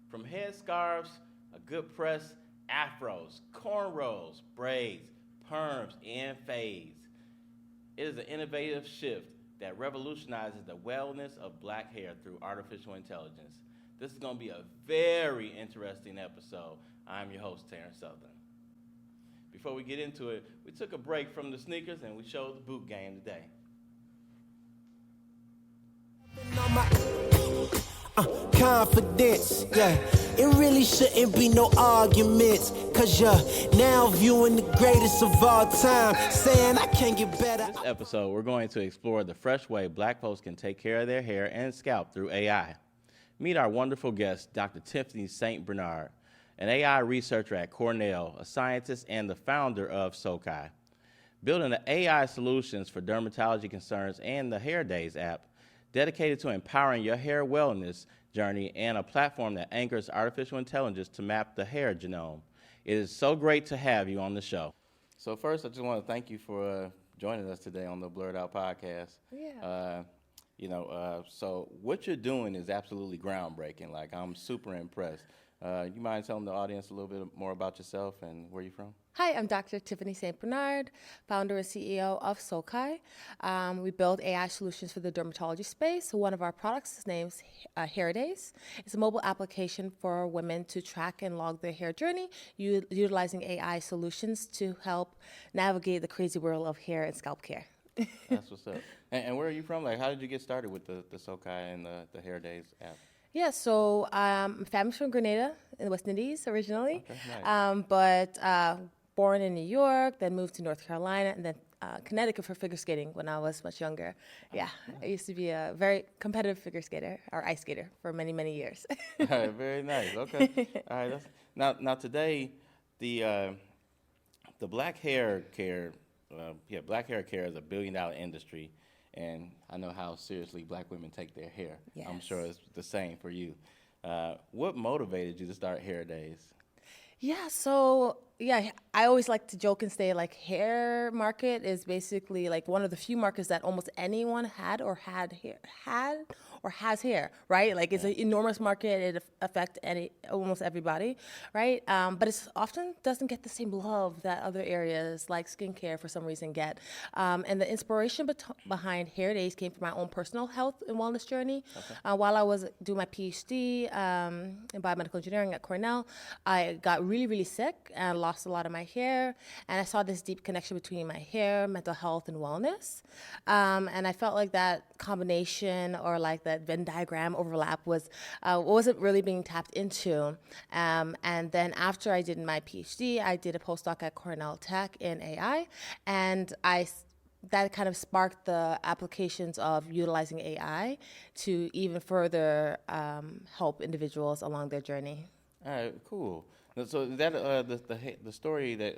From headscarves, a good press, afros, cornrows, braids, perms, and fades. It is an innovative shift that revolutionizes the wellness of black hair through artificial intelligence. This is going to be a very interesting episode. I'm your host, Terrence Southern. Before we get into it, we took a break from the sneakers and we showed the boot game today. Confidence, yeah. It really shouldn't be no arguments, cause you're now viewing the greatest of all time, saying I can't get better. This episode, we're going to explore the fresh way black folks can take care of their hair and scalp through AI. Meet our wonderful guest, Dr. Tiffany St. Bernard, an AI researcher at Cornell, a scientist and the founder of SoCai. Building the AI solutions for dermatology concerns and the HairDays app, dedicated to empowering your hair wellness journey and a platform that anchors artificial intelligence to map the hair genome. It is so great to have you on the show. So first, I just want to thank you for joining us today on the BlerdOut podcast. Yeah. So what you're doing is absolutely groundbreaking. Like, I'm super impressed. You mind telling the audience a little bit more about yourself and where you're from? Hi, I'm Dr. Tiffany St. Bernard, founder and CEO of SoCai. We build AI solutions for the dermatology space. So one of our products is named HairDays. It's a mobile application for women to track and log their hair journey, utilizing AI solutions to help navigate the crazy world of hair and scalp care. That's what's up. And where are you from? Like, how did you get started with the SoCai and the HairDays app? Yeah, so my family's from Grenada in the West Indies originally, Okay, nice. but born in New York, then moved to North Carolina, and then Connecticut for figure skating when I was much younger. Yeah, I used to be a very competitive figure skater or ice skater for many, many years. All right, very nice. Okay. All right. Now today, the black hair care, black hair care is a $1 billion industry, and I know how seriously black women take their hair. Yes. I'm sure it's the same for you. What motivated you to start HairDays? Yeah, I always like to joke and say like hair market is basically like one of the few markets that almost anyone had or has hair, right? Like it's an enormous market. It affects almost everybody, right? But it often doesn't get the same love that other areas like skincare for some reason get. And the inspiration behind HairDays came from my own personal health and wellness journey. Okay. While I was doing my PhD in biomedical engineering at Cornell, I got really, really sick and lost a lot of my hair. And I saw this deep connection between my hair, mental health, and wellness. And I felt like that combination or like that Venn diagram overlap wasn't really being tapped into. And then after I did my PhD, I did a postdoc at Cornell Tech in AI, and that kind of sparked the applications of utilizing AI to even further help individuals along their journey. All right, cool. So is that the story that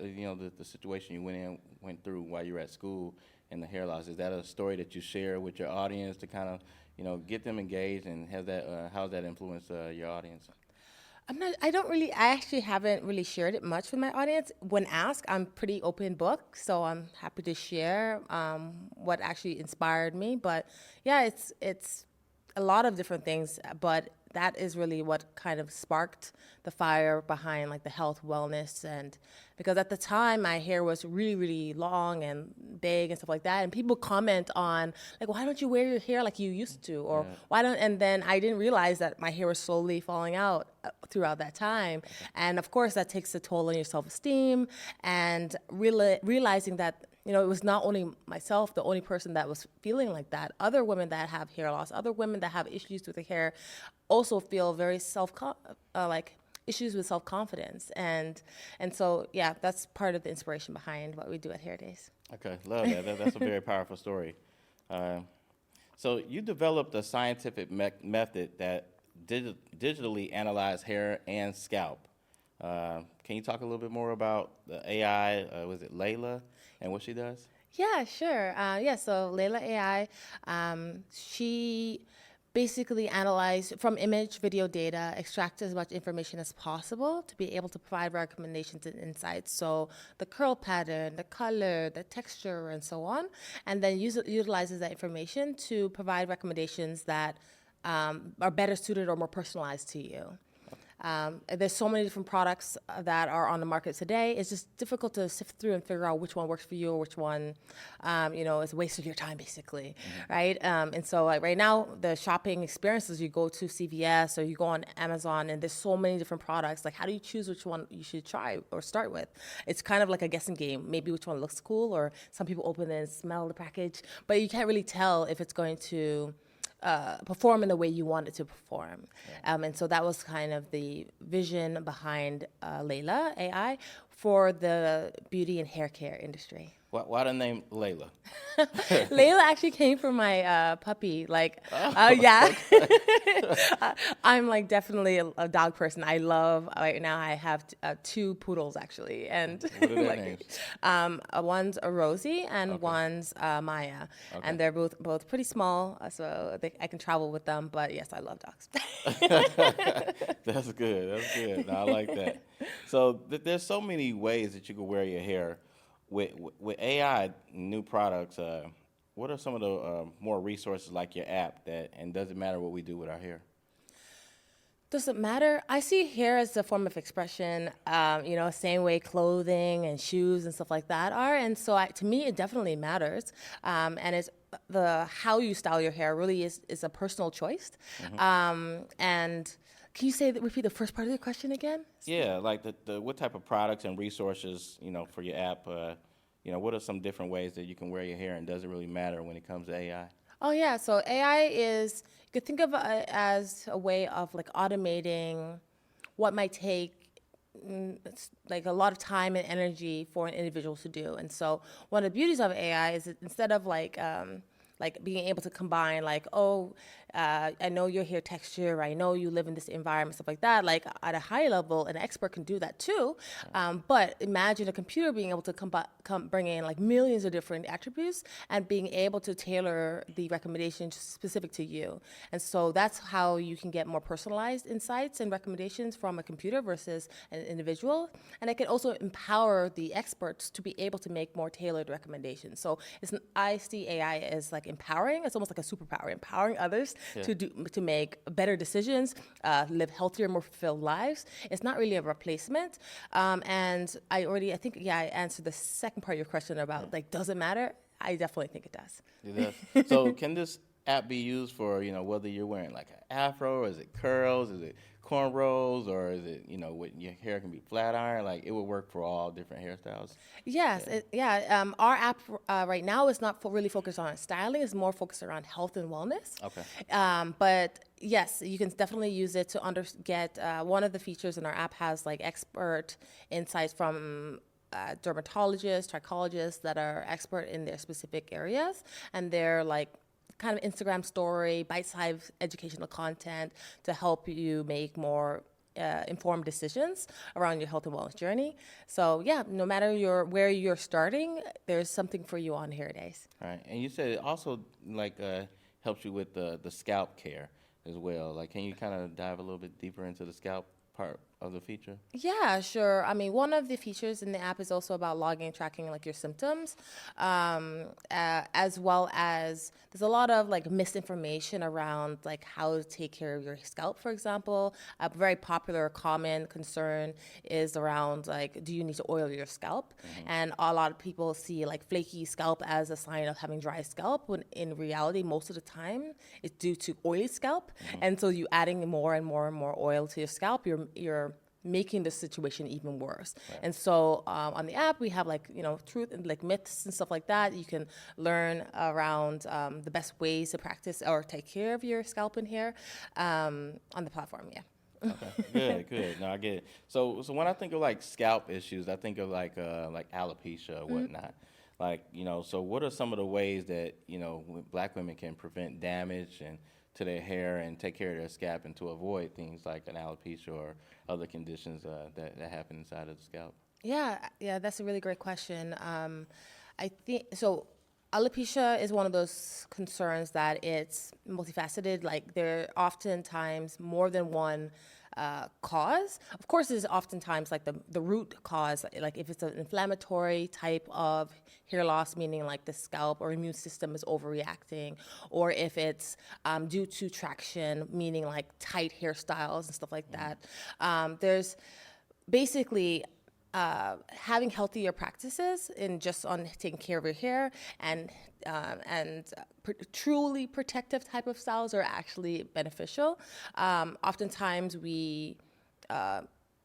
the situation you went through while you were at school and the hair loss, is that a story that you share with your audience to kind of get them engaged, and how's that influenced your audience? I actually haven't really shared it much with my audience. When asked, I'm pretty open book, so I'm happy to share what actually inspired me. But yeah, it's a lot of different things, but that is really what kind of sparked the fire behind like the health, wellness, and because at the time my hair was really, really long and big and stuff like that, and people comment on like, why don't you wear your hair like you used to, or and then I didn't realize that my hair was slowly falling out throughout that time, and of course that takes a toll on your self-esteem, and realizing that it was not only myself, the only person that was feeling like that. Other women that have hair loss, other women that have issues with their hair, also feel very issues with self-confidence, and so yeah, that's part of the inspiration behind what we do at HairDays. Okay, love that. That's a very powerful story. So you developed a scientific method that digitally analyzes hair and scalp. Can you talk a little bit more about the AI? Was it Layla and what she does? Yeah, sure. So Layla AI, she basically analyze from image, video data, extract as much information as possible to be able to provide recommendations and insights. So the curl pattern, the color, the texture, and so on, and then utilizes that information to provide recommendations that are better suited or more personalized to you. There's so many different products that are on the market today. It's just difficult to sift through and figure out which one works for you or which one, is a waste of your time, basically, right? And so like right now, the shopping experiences, you go to CVS or you go on Amazon, and there's so many different products. Like, how do you choose which one you should try or start with? It's kind of like a guessing game. Maybe which one looks cool, or some people open it and smell the package, but you can't really tell if it's going to perform in the way you want it to perform. And so that was kind of the vision behind Layla AI for the beauty and hair care industry. Why the name Layla? Layla actually came from my puppy. Yeah. I'm like definitely a dog person. I love, right now I have 2 poodles actually. And What are their names? one's a Rosie and one's Maya. Okay. And they're both pretty small, so I can travel with them. But yes, I love dogs. That's good. No, I like that. So there's so many ways that you can wear your hair. With AI, new products, what are some of the more resources like your app and does it matter what we do with our hair? Does it matter? I see hair as a form of expression, same way clothing and shoes and stuff like that are. And so to me, it definitely matters. And it's how you style your hair really is a personal choice. And can you repeat the first part of the question again? Yeah, like what type of products and resources, for your app, what are some different ways that you can wear your hair, and does it really matter when it comes to AI? Oh yeah, so AI you could think of it as a way of like automating what might take like a lot of time and energy for an individual to do. And so one of the beauties of AI is that instead of like being able to combine I know your hair texture, I know you live in this environment, stuff like that. Like at a high level, an expert can do that too. But imagine a computer being able to bring in like millions of different attributes and being able to tailor the recommendations specific to you. And so that's how you can get more personalized insights and recommendations from a computer versus an individual. And it can also empower the experts to be able to make more tailored recommendations. So I see AI as like empowering. It's almost like a superpower, empowering others to make better decisions, live healthier, more fulfilled lives. It's not really a replacement. And I think I answered the second part of your question about does it matter? I definitely think it does. It does. So can this app be used for, whether you're wearing like an afro, or is it curls, is it cornrows, or is it, your hair can be flat iron? Like it would work for all different hairstyles? Yes, our app right now is not really focused on styling. It's more focused around health and wellness. Okay. But yes, you can definitely use it to get one of the features in our app has like expert insights from dermatologists, trichologists that are expert in their specific areas, and they're like kind of Instagram story, bite-sized educational content to help you make more informed decisions around your health and wellness journey. So yeah, no matter where you're starting, there's something for you on HairDays. All right, and you said it also helps you with the scalp care as well. Like, can you kind of dive a little bit deeper into the scalp part of the feature? Yeah, sure. I mean, one of the features in the app is also about logging and tracking like your symptoms, as well as there's a lot of like misinformation around like how to take care of your scalp, for example. A very popular, common concern is around like, do you need to oil your scalp? And a lot of people see like flaky scalp as a sign of having dry scalp, when in reality, most of the time, it's due to oily scalp. And so you adding more and more and more oil to your scalp, you're making the situation even worse. Right. And so on the app, we have truth and like myths and stuff like that. You can learn around the best ways to practice or take care of your scalp and hair on the platform. Yeah. Okay, good. No, I get it. So when I think of like scalp issues, I think of like alopecia or whatnot. Like, so what are some of the ways that, Black women can prevent damage to their hair and take care of their scalp, and to avoid things like an alopecia or other conditions that happen inside of the scalp? Yeah, that's a really great question. I think so. Alopecia is one of those concerns that it's multifaceted. Like there are oftentimes more than one cause. Of course, there's oftentimes like the root cause, like if it's an inflammatory type of hair loss, meaning like the scalp or immune system is overreacting, or if it's due to traction, meaning like tight hairstyles and stuff like that. There's basically having healthier practices in just on taking care of your hair and truly protective type of styles are actually beneficial. Oftentimes we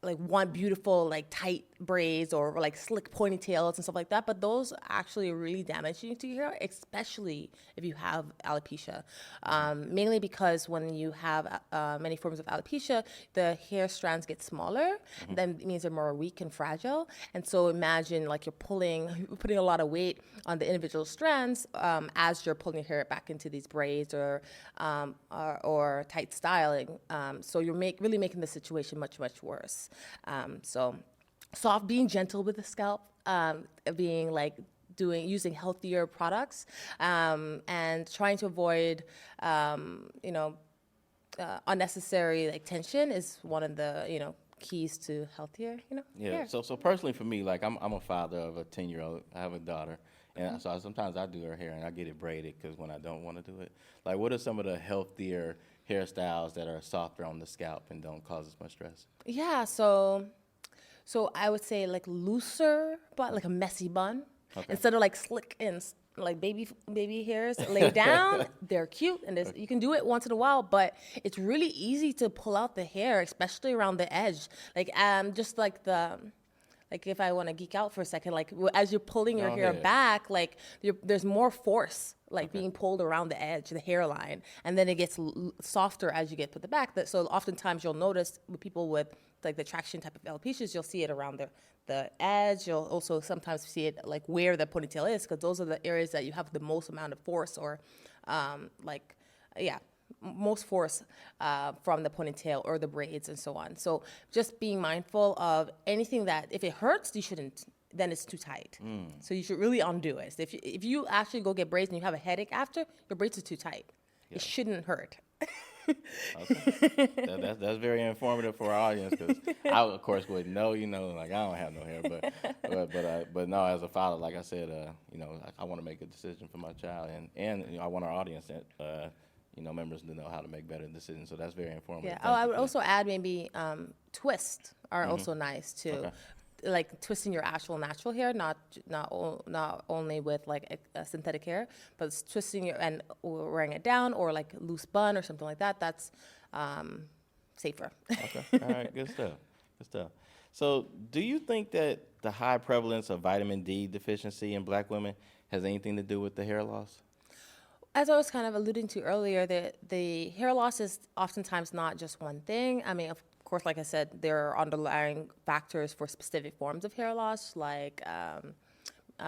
like want beautiful like tight braids or like slick ponytails and stuff like that, but those actually are really damaging to your hair, especially if you have alopecia. Mainly because when you have many forms of alopecia, the hair strands get smaller. Then it means they're more weak and fragile. And so imagine like you're putting a lot of weight on the individual strands as you're pulling your hair back into these braids or tight styling. So you're really making the situation much, much worse. So being gentle with the scalp, being like using healthier products, and trying to avoid, unnecessary like tension is one of the, keys to healthier, hair. So personally for me, like I'm a father of a 10-year-old. I have a daughter. And so sometimes I do her hair and I get it braided because when I don't want to do it. Like what are some of the healthier hairstyles that are softer on the scalp and don't cause as much stress? Yeah, so I would say like looser, but like a messy bun. Okay. Instead of like slick and like baby hairs laid down, they're cute and you can do it once in a while, but it's really easy to pull out the hair, especially around the edge. Like just like like if I want to geek out for a second, like as you're pulling your hair back, like there's more force like being pulled around the edge, the hairline, and then it gets softer as you get to the back. So oftentimes you'll notice with people with like the traction type of alopecias, you'll see it around the edge. You'll also sometimes see it like where the ponytail is, because those are the areas that you have the most amount of force or most force from the ponytail or the braids and so on. So just being mindful of anything that if it hurts, you shouldn't, then it's too tight. So you should really undo it. If you actually go get braids and you have a headache after, your braids are too tight. Yeah. It shouldn't hurt. Okay. That's very informative for our audience, because I of course wouldn't know, like I don't have no hair, but no, as a father, like I said, I want to make a decision for my child, and I want our audience members to know how to make better decisions. So that's very informative. Yeah. I would also add maybe twists are also nice too. Okay. Like twisting your actual natural hair, not only with like a synthetic hair, but twisting and wearing it down or like loose bun or something like that. That's safer. Okay. All right. Good stuff. So, do you think that the high prevalence of vitamin D deficiency in Black women has anything to do with the hair loss? As I was kind of alluding to earlier, the hair loss is oftentimes not just one thing. I mean, of course, like I said, there are underlying factors for specific forms of hair loss, like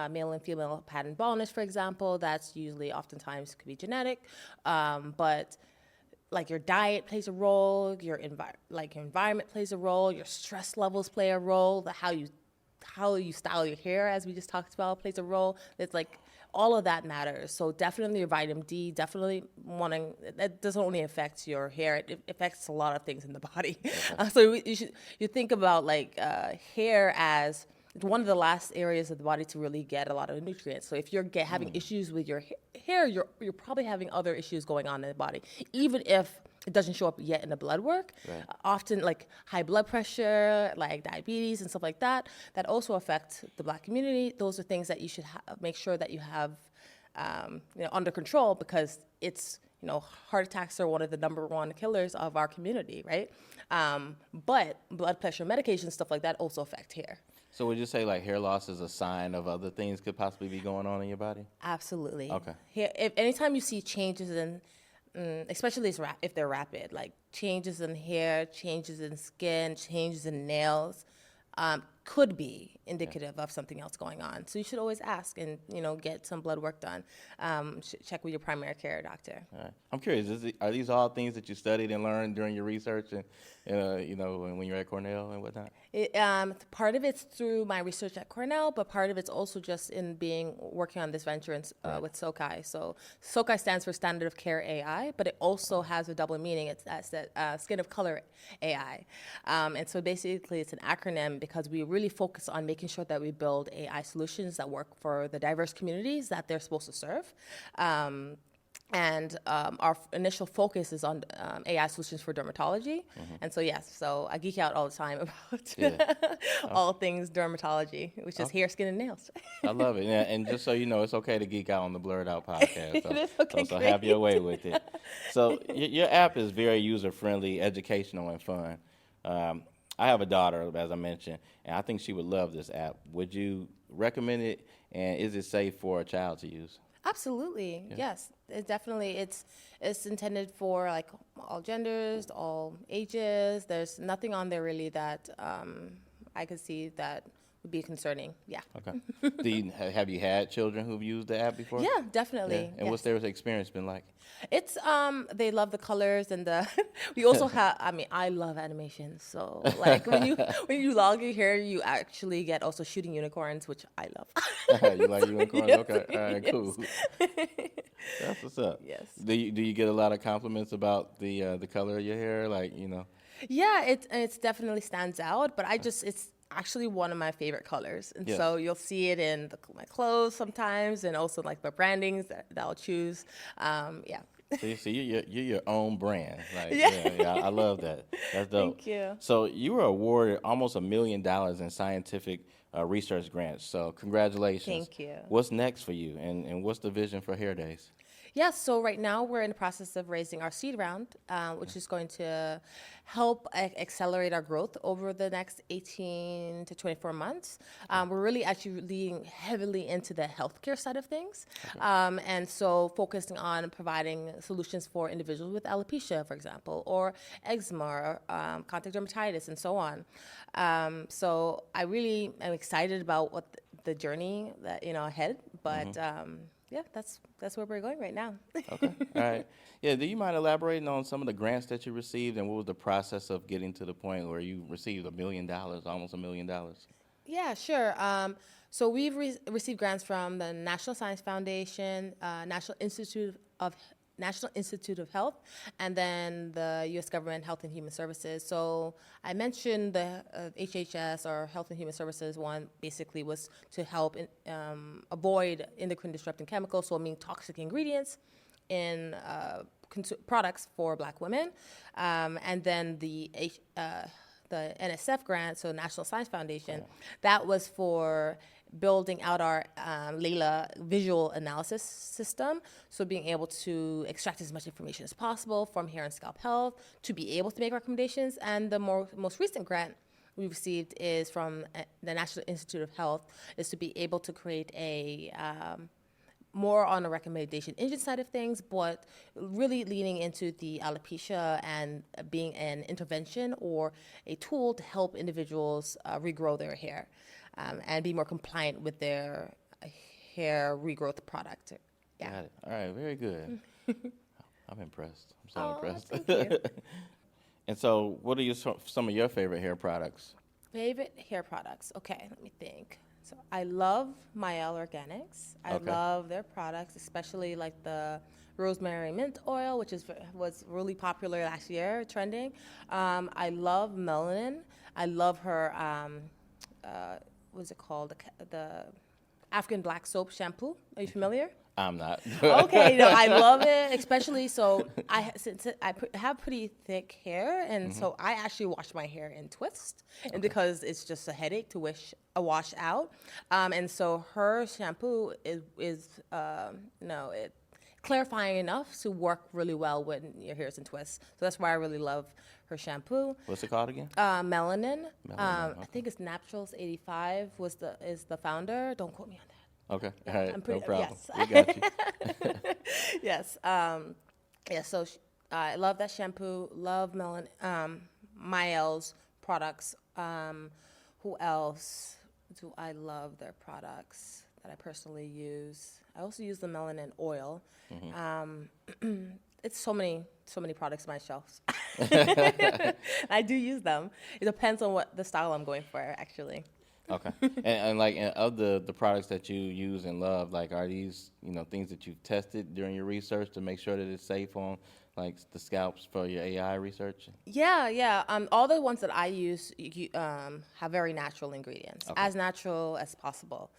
male and female pattern baldness, for example. That's usually oftentimes could be genetic, but like your diet plays a role, your environment plays a role, your stress levels play a role, how you style your hair, as we just talked about, plays a role. It's like all of that matters. So definitely your vitamin D, definitely that doesn't only affect your hair, it affects a lot of things in the body. Okay. So you think about like hair as one of the last areas of the body to really get a lot of nutrients. So if you're having issues with your hair, you're probably having other issues going on in the body, even if it doesn't show up yet in the blood work. Right. Often like high blood pressure, like diabetes and stuff like that also affect the Black community. Those are things that you should make sure that you have under control, because it's, heart attacks are one of the number one killers of our community, right? But blood pressure medication, stuff like that also affect hair. So would you say like hair loss is a sign of other things could possibly be going on in your body? Absolutely. Okay. Anytime you see changes in, especially if they're rapid, like changes in hair, changes in skin, changes in nails, could be indicative of something else going on. So you should always ask and, get some blood work done. Check with your primary care doctor. All right. I'm curious, are these all things that you studied and learned during your research and, when you're at Cornell and whatnot? Part of it's through my research at Cornell, but part of it's also just in working on this venture with SoCai. So SoCai stands for Standard of Care AI, but it also has a double meaning. It's Skin of Color AI. And so basically it's an acronym because we really focus on making sure that we build AI solutions that work for the diverse communities that they're supposed to serve. And our initial focus is on AI solutions for dermatology. And so, so I geek out all the time about all things dermatology, which is hair, skin, and nails. I love it. Yeah, and just so you know, it's okay to geek out on the BlerdOut podcast. So, it is okay, so have your way with it. So your app is very user-friendly, educational, and fun. I have a daughter, as I mentioned, and I think she would love this app. Would you recommend it, and is it safe for a child to use? Absolutely, yes. It definitely, it's intended for like all genders, all ages. There's nothing on there really that I could see that would be concerning. Yeah. Okay. Have you had children who've used the app before? Yeah, definitely. Yeah. And what's their experience been like? It's they love the colors and we also have, I love animation. So like when you log your hair, you actually get also shooting unicorns, which I love. You like unicorns? Yes, okay. All right, yes. cool. That's what's up. Yes. Do you get a lot of compliments about the color of your hair? Yeah, it definitely stands out, but it's actually one of my favorite colors. And so you'll see it in my clothes sometimes and also like the brandings that I'll choose. So you're your own brand. I love that. That's dope. Thank you. So you were awarded almost $1 million in scientific research grants. So congratulations. Thank you. What's next for you, and what's the vision for HairDays? Yeah, so right now we're in the process of raising our seed round, which is going to help accelerate our growth over the next 18 to 24 months. We're really actually leaning heavily into the healthcare side of things, and so focusing on providing solutions for individuals with alopecia, for example, or eczema, or contact dermatitis, and so on. So I really am excited about what the journey that ahead, but. Yeah, that's where we're going right now. Okay, all right. Yeah, do you mind elaborating on some of the grants that you received and what was the process of getting to the point where you received $1 million, almost $1 million? Yeah, sure. So we've received grants from the National Science Foundation, National Institute of Health, and then the U.S. Government Health and Human Services. So I mentioned the HHS, or Health and Human Services one, basically was to help avoid endocrine disrupting chemicals, so toxic ingredients in products for Black women. And then the NSF grant, so National Science Foundation, that was for building out our Layla visual analysis system, so being able to extract as much information as possible from hair and scalp health to be able to make recommendations. And the most recent grant we received is from the National Institute of Health, is to be able to create a more on the recommendation engine side of things, but really leaning into the alopecia and being an intervention or a tool to help individuals regrow their hair. And be more compliant with their hair regrowth product. Yeah. Got it. All right, very good. I'm impressed. I'm so impressed. Thank you. And so what are some of your favorite hair products? Favorite hair products? Okay, let me think. So I love Mael Organics. I love their products, especially like the rosemary mint oil, which was really popular last year, trending. I love Melanin. I love her, what's it called? The African black soap shampoo. Are you familiar? I'm not. Okay, no, I love it, especially since I have pretty thick hair, and so I actually wash my hair in twists, and because it's just a headache to wash out, and so her shampoo is clarifying enough to work really well when your hair is in twists. So that's why I really love her shampoo. What's it called again? Melanin. I think it's Naturals 85 is the founder. Don't quote me on that. Okay, all right, no problem. Yes. We got you. Yes. So I love that shampoo. Love Mael's products. Who else do I love their products that I personally use? I also use the melanin oil. It's so many products on my shelves. I do use them. It depends on what the style I'm going for, actually. Okay. And of the products that you use and love, like, are these, things that you've tested during your research to make sure that it's safe on, like, the scalps for your AI research? Yeah. All the ones that I use have very natural ingredients, Okay. as natural as possible.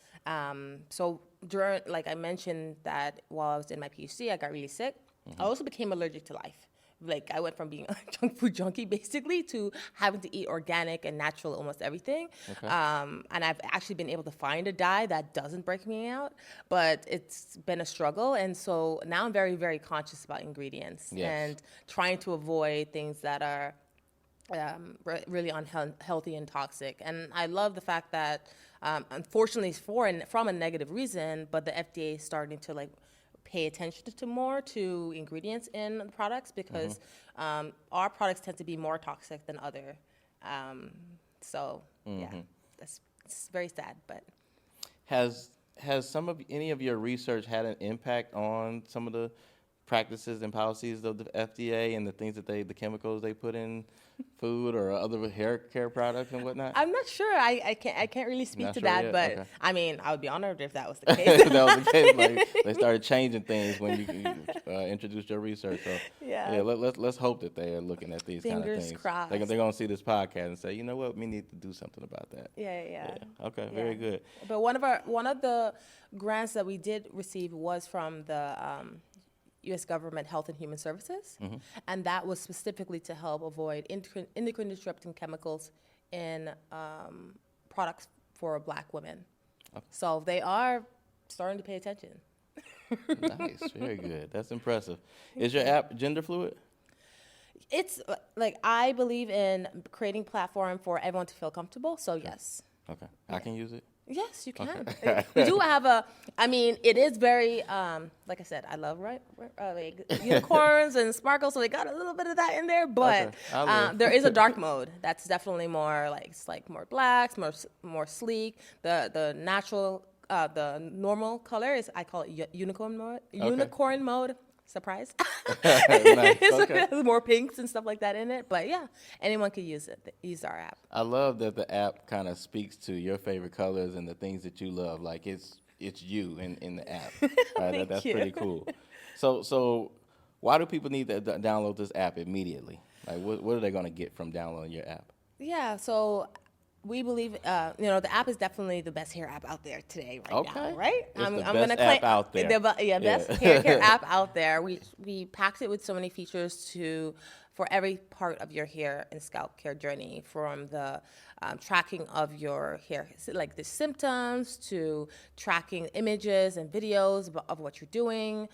So during, like I mentioned, that while I was in my PhD, I got really sick. I also became allergic to life. Like, I went from being a junk food junkie, basically, to having to eat organic and natural almost everything. Okay. And I've actually been able to find a dye that doesn't break me out, but it's been a struggle. And so now I'm very, very conscious about ingredients and trying to avoid things that are really unhealthy and toxic. And I love the fact that, unfortunately, from a negative reason, but the FDA is starting to, like, pay attention to ingredients in the products, because our products tend to be more toxic than other. It's very sad. But Has any of your research had an impact on some of the practices and policies of the FDA and the things that the chemicals they put in food or other hair care products and whatnot? I'm not sure. I can't really speak Not to sure that, yet? but Okay. I mean, I would be honored if that was the case. That was the case. Like, they started changing things when you introduced your research. So let's hope that they are looking at these kind of Fingers things. crossed. They're gonna see this podcast and say, you know what, we need to do something about that. Yeah. Okay, very good. But one of the grants that we did receive was from the U.S. Government Health and Human Services, and that was specifically to help avoid endocrine disrupting chemicals in products for Black women. Okay. So they are starting to pay attention. Nice, very good. That's impressive. Is your app gender fluid? It's like, I believe in creating a platform for everyone to feel comfortable. So yes. Okay, I can use it. Yes, you can. Okay. We do have it is very, like I said, I love unicorns and sparkles, so they got a little bit of that in there, but Okay. there is a dark mode that's definitely more like, it's like more blacks, more sleek. The natural, the normal color is, I call it unicorn mode. Unicorn mode. Surprise. Nice. So Okay. it has more pinks and stuff like that in it. But yeah, anyone could use our app. I love that the app kind of speaks to your favorite colors and the things that you love. Like, it's you in the app. Right? That's you. pretty cool. So why do people need to download this app immediately? Like, what are they going to get from downloading your app? Yeah, so we believe, the app is definitely the best hair app out there today, now, right? It's the best app out there. Best hair care app out there. We packed it with so many features for every part of your hair and scalp care journey, from the tracking of your hair, like the symptoms, to tracking images and videos of what you're doing,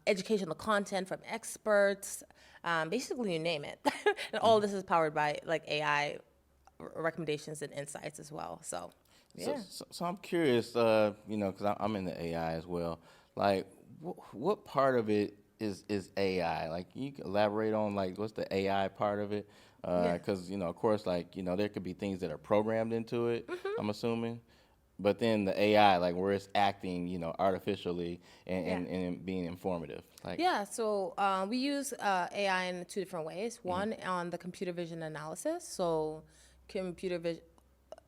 educational content from experts, basically you name it. And all this is powered by, like, AI recommendations and insights as well. So, yeah. So I'm curious, because I'm in the AI as well. Like, what part of it is AI? Like, you can elaborate on, like, what's the AI part of it? Because, of course, like, there could be things that are programmed into it, I'm assuming. But then the AI, like, where it's acting, artificially and being informative. Like, So we use AI in 2 different ways. One, on the computer vision analysis. So computer vision,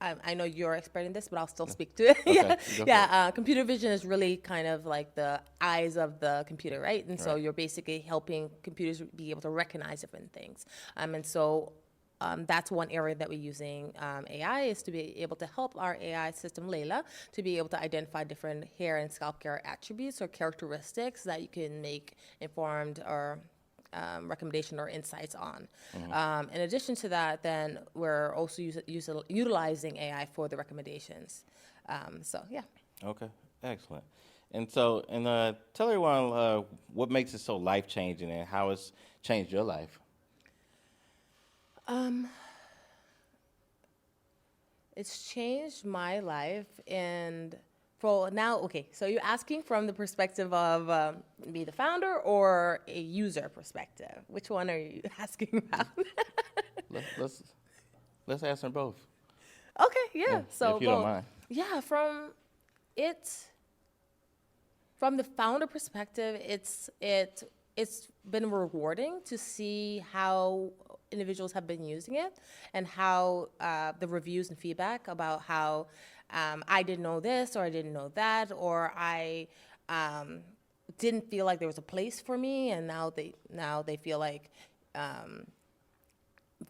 I know you're expert in this, but I'll still speak to it. Okay, computer vision is really kind of like the eyes of the computer, right? And so you're basically helping computers be able to recognize different things. And so that's one area that we're using AI, is to be able to help our AI system, Layla, to be able to identify different hair and scalp care attributes or characteristics that you can make informed or recommendation or insights on. In addition to that, then we're also utilizing AI for the recommendations. Okay, excellent. And so, tell everyone what makes it so life-changing and how it's changed your life. It's changed my life, and for now, okay, so you're asking from the perspective of me, the founder, or a user perspective? Which one are you asking about? Let's answer both. Okay. Yeah. So if you don't mind. Yeah, from the founder perspective, it's been rewarding to see how individuals have been using it and how the reviews and feedback about how I didn't know this or I didn't know that or I didn't feel like there was a place for me, and now they feel like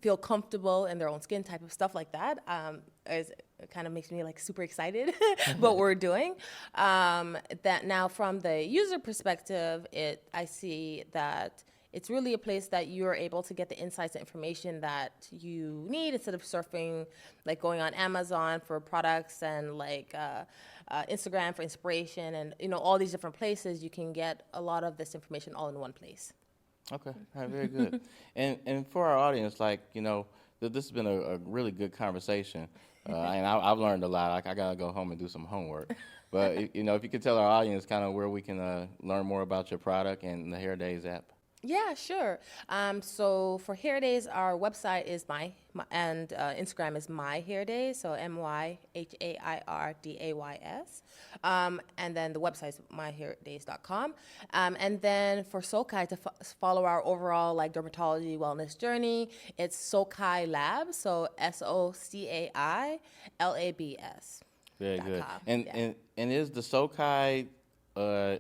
feel comfortable in their own skin type of stuff like that. It kind of makes me like super excited what we're doing. That now from the user perspective, I see that it's really a place that you're able to get the insights and information that you need instead of surfing, like going on Amazon for products and like Instagram for inspiration and all these different places. You can get a lot of this information all in one place. Okay, all right, very good. And for our audience, like, this has been a really good conversation. And I've learned a lot. I got to go home and do some homework. But, if you could tell our audience kind of where we can learn more about your product and the HairDays app. Yeah, sure. So for HairDays, our website is and Instagram is My HairDays, so MyHairDays. And then the website is myhairdays.com. And then for SoCai, to follow our overall like dermatology wellness journey, it's SoCai Labs, so SoCai Labs. Very good. And is the SoCai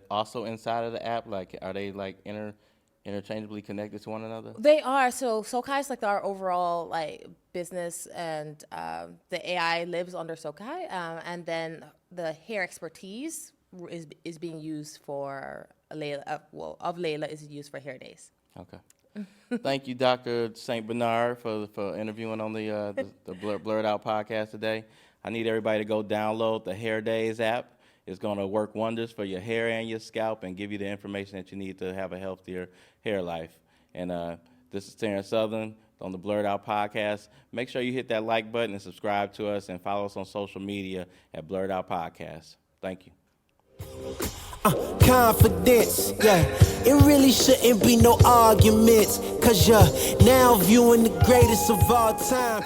also inside of the app? Like, are they like interchangeably connected to one another? They are. So SoCai is like our overall like business, and the AI lives under SoCai, and then the hair expertise is being used for Layla. Of Layla is used for HairDays. Okay. Thank you, Dr. St. Bernard, for interviewing on the BlerdOut podcast today. I need everybody to go download the HairDays app. It's going to work wonders for your hair and your scalp and give you the information that you need to have a healthier hair life. And this is Terrence Southern on the BlerdOut podcast. Make sure you hit that like button and subscribe to us and follow us on social media at BlerdOut Podcast. Thank you. Confidence, yeah. It really shouldn't be no arguments, 'cause you're now viewing the greatest of all time.